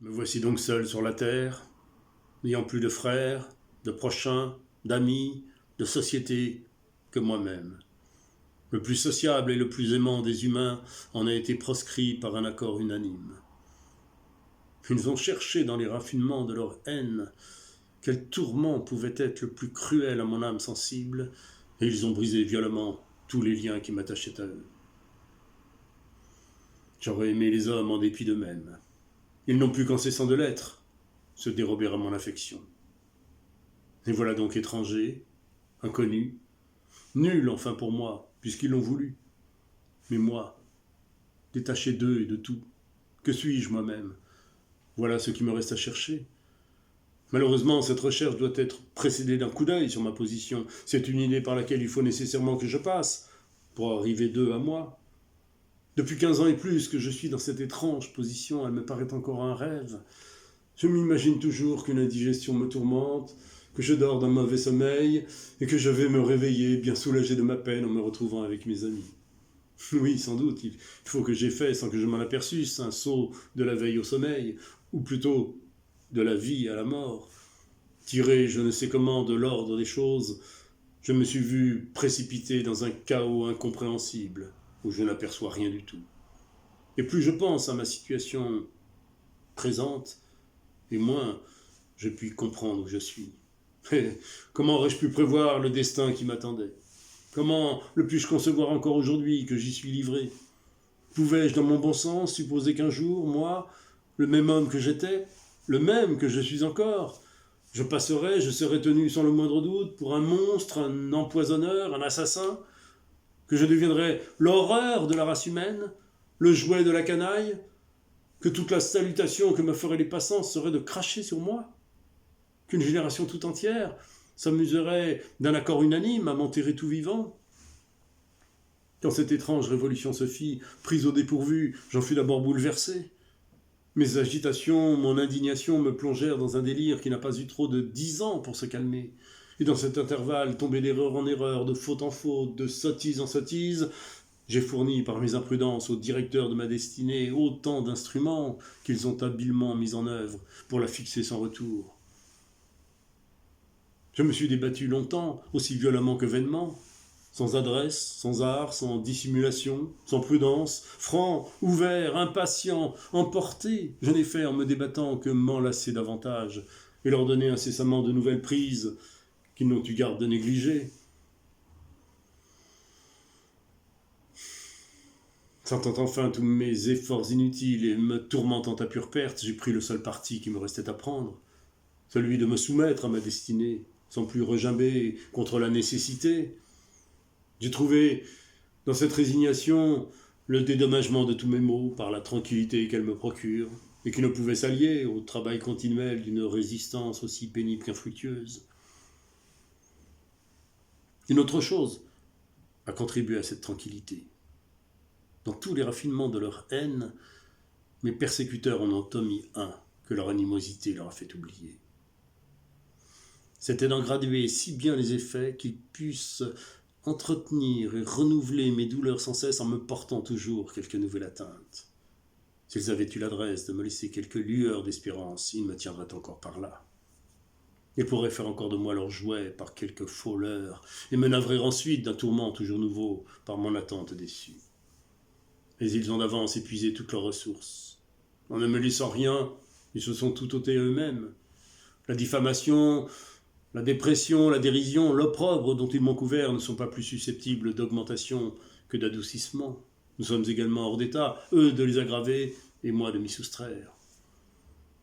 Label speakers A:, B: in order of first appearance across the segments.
A: Me voici donc seul sur la terre, n'ayant plus de frères, de prochains, d'amis, de société que moi-même. Le plus sociable et le plus aimant des humains en a été proscrit par un accord unanime. Ils ont cherché dans les raffinements de leur haine quel tourment pouvait être le plus cruel à mon âme sensible, et ils ont brisé violemment tous les liens qui m'attachaient à eux. J'aurais aimé les hommes en dépit d'eux-mêmes. Ils n'ont pu qu'en cessant de l'être se dérober à mon affection. Et voilà donc étrangers, inconnus, nuls enfin pour moi, puisqu'ils l'ont voulu. Mais moi, détaché d'eux et de tout, que suis-je moi-même? Voilà ce qui me reste à chercher. Malheureusement, cette recherche doit être précédée d'un coup d'œil sur ma position. C'est une idée par laquelle il faut nécessairement que je passe, pour arriver d'eux à moi. Depuis 15 ans et plus que je suis dans cette étrange position, elle me paraît encore un rêve. Je m'imagine toujours qu'une indigestion me tourmente, que je dors d'un mauvais sommeil, et que je vais me réveiller bien soulagé de ma peine en me retrouvant avec mes amis. Oui, sans doute, il faut que j'aie fait, sans que je m'en aperçusse, un saut de la veille au sommeil, ou plutôt de la vie à la mort. Tiré je ne sais comment de l'ordre des choses, je me suis vu précipité dans un chaos incompréhensible, où je n'aperçois rien du tout. Et plus je pense à ma situation présente, et moins je puis comprendre où je suis. Mais comment aurais-je pu prévoir le destin qui m'attendait? Comment le puis-je concevoir encore aujourd'hui que j'y suis livré? Pouvais-je, dans mon bon sens, supposer qu'un jour, moi, le même homme que j'étais, le même que je suis encore, je serais tenu sans le moindre doute pour un monstre, un empoisonneur, un assassin, que je deviendrais l'horreur de la race humaine, le jouet de la canaille, que toute la salutation que me feraient les passants serait de cracher sur moi, qu'une génération tout entière s'amuserait d'un accord unanime à m'enterrer tout vivant. Quand cette étrange révolution se fit, prise au dépourvu, j'en fus d'abord bouleversé. Mes agitations, mon indignation me plongèrent dans un délire qui n'a pas eu trop de 10 ans pour se calmer. Et dans cet intervalle, tombé d'erreur en erreur, de faute en faute, de sottise en sottise, j'ai fourni par mes imprudences aux directeurs de ma destinée autant d'instruments qu'ils ont habilement mis en œuvre pour la fixer sans retour. Je me suis débattu longtemps, aussi violemment que vainement, sans adresse, sans art, sans dissimulation, sans prudence, franc, ouvert, impatient, emporté, je n'ai fait en me débattant que m'enlacer davantage et leur donner incessamment de nouvelles prises qu'ils n'ont eu garde de négliger. Sentant enfin tous mes efforts inutiles et me tourmentant à pure perte, j'ai pris le seul parti qui me restait à prendre, celui de me soumettre à ma destinée, sans plus regimber contre la nécessité. J'ai trouvé dans cette résignation le dédommagement de tous mes maux par la tranquillité qu'elle me procure, et qui ne pouvait s'allier au travail continuel d'une résistance aussi pénible qu'infructueuse. Une autre chose a contribué à cette tranquillité. Dans tous les raffinements de leur haine, mes persécuteurs en ont omis un que leur animosité leur a fait oublier. C'était d'en graduer si bien les effets qu'ils pussent entretenir et renouveler mes douleurs sans cesse en me portant toujours quelque nouvelle atteinte. S'ils avaient eu l'adresse de me laisser quelques lueurs d'espérance, ils me tiendraient encore par là. Ils pourraient faire encore de moi leur jouet par quelque faux leurre, et me navrer ensuite d'un tourment toujours nouveau par mon attente déçue. Mais ils ont d'avance épuisé toutes leurs ressources. En ne me laissant rien, ils se sont tout ôtés eux-mêmes. La diffamation, la dépression, la dérision, l'opprobre dont ils m'ont couvert ne sont pas plus susceptibles d'augmentation que d'adoucissement. Nous sommes également hors d'état, eux de les aggraver et moi de m'y soustraire.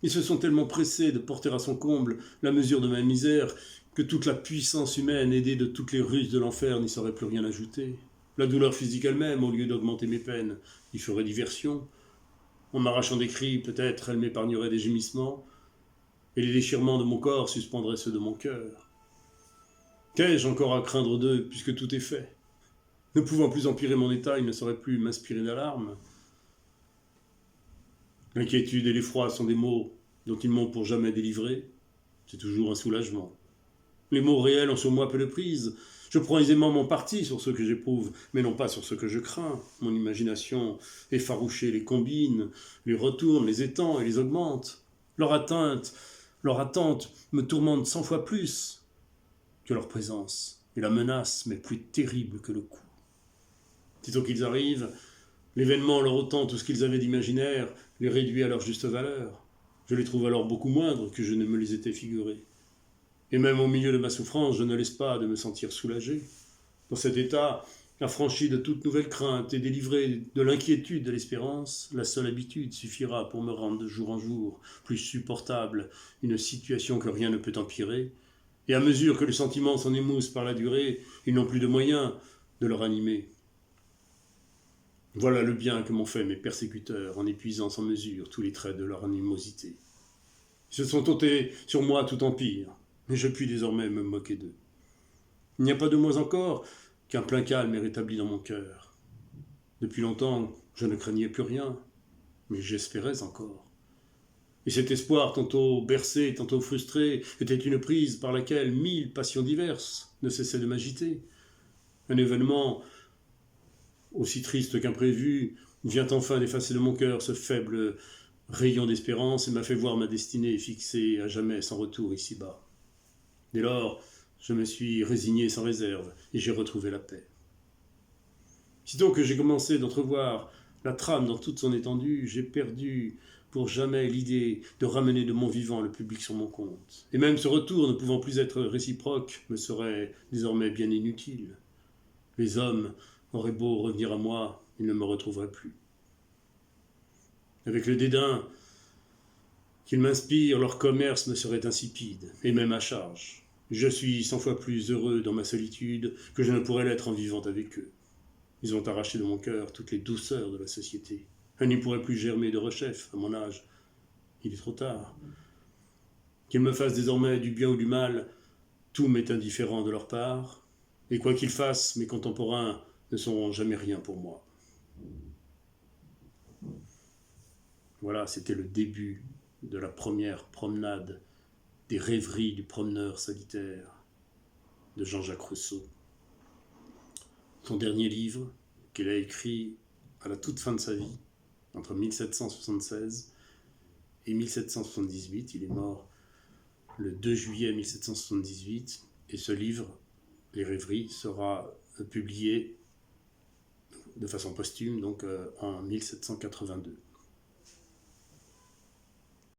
A: Ils se sont tellement pressés de porter à son comble la mesure de ma misère que toute la puissance humaine, aidée de toutes les ruses de l'enfer, n'y saurait plus rien ajouter. La douleur physique elle-même, au lieu d'augmenter mes peines, y ferait diversion. En m'arrachant des cris, peut-être elle m'épargnerait des gémissements, et les déchirements de mon corps suspendraient ceux de mon cœur. Qu'ai-je encore à craindre d'eux, puisque tout est fait? Ne pouvant plus empirer mon état, ils ne sauraient plus m'inspirer d'alarme. L'inquiétude et l'effroi sont des maux dont ils m'ont pour jamais délivré. C'est toujours un soulagement. Les maux réels ont sur moi peu de prise. Je prends aisément mon parti sur ce que j'éprouve, mais non pas sur ce que je crains. Mon imagination effarouchée les combine, les retourne, les étend et les augmente. Leur attente me tourmente 100 fois plus que leur présence, et la menace m'est plus terrible que le coup. Sitôt qu'ils arrivent, l'événement leur ôtant tout ce qu'ils avaient d'imaginaire les réduit à leur juste valeur. Je les trouve alors beaucoup moindres que je ne me les étais figurés. Et même au milieu de ma souffrance, je ne laisse pas de me sentir soulagé. Dans cet état, affranchi de toute nouvelle crainte et délivré de l'inquiétude de l'espérance, la seule habitude suffira pour me rendre de jour en jour plus supportable une situation que rien ne peut empirer. Et à mesure que le sentiment s'en émousse par la durée, ils n'ont plus de moyens de le ranimer. Voilà le bien que m'ont fait mes persécuteurs en épuisant sans mesure tous les traits de leur animosité. Ils se sont ôtés sur moi tout empire, mais je puis désormais me moquer d'eux. Il n'y a pas de mois encore qu'un plein calme est rétabli dans mon cœur. Depuis longtemps, je ne craignais plus rien, mais j'espérais encore. Et cet espoir, tantôt bercé, tantôt frustré, était une prise par laquelle 1000 passions diverses ne cessaient de m'agiter. Un événement aussi triste qu'imprévu vient enfin d'effacer de mon cœur ce faible rayon d'espérance et m'a fait voir ma destinée fixée à jamais sans retour ici-bas. Dès lors, je me suis résigné sans réserve et j'ai retrouvé la paix. Sitôt que j'ai commencé d'entrevoir la trame dans toute son étendue, j'ai perdu pour jamais l'idée de ramener de mon vivant le public sur mon compte. Et même ce retour, ne pouvant plus être réciproque, me serait désormais bien inutile. Les hommes auraient beau revenir à moi, ils ne me retrouveraient plus. Avec le dédain qu'ils m'inspirent, leur commerce me serait insipide, et même à charge. Je suis 100 fois plus heureux dans ma solitude que je ne pourrais l'être en vivant avec eux. Ils ont arraché de mon cœur toutes les douceurs de la société. Elle n'y pourrait plus germer de rechef à mon âge. Il est trop tard. Qu'ils me fassent désormais du bien ou du mal, tout m'est indifférent de leur part, et quoi qu'ils fassent, mes contemporains ne seront jamais rien pour moi. Voilà, c'était le début de la première promenade des rêveries du promeneur solitaire de Jean-Jacques Rousseau. Son dernier livre, qu'il a écrit à la toute fin de sa vie, entre 1776 et 1778. Il est mort le 2 juillet 1778, et ce livre, Les Rêveries, sera publié de façon posthume donc en 1782.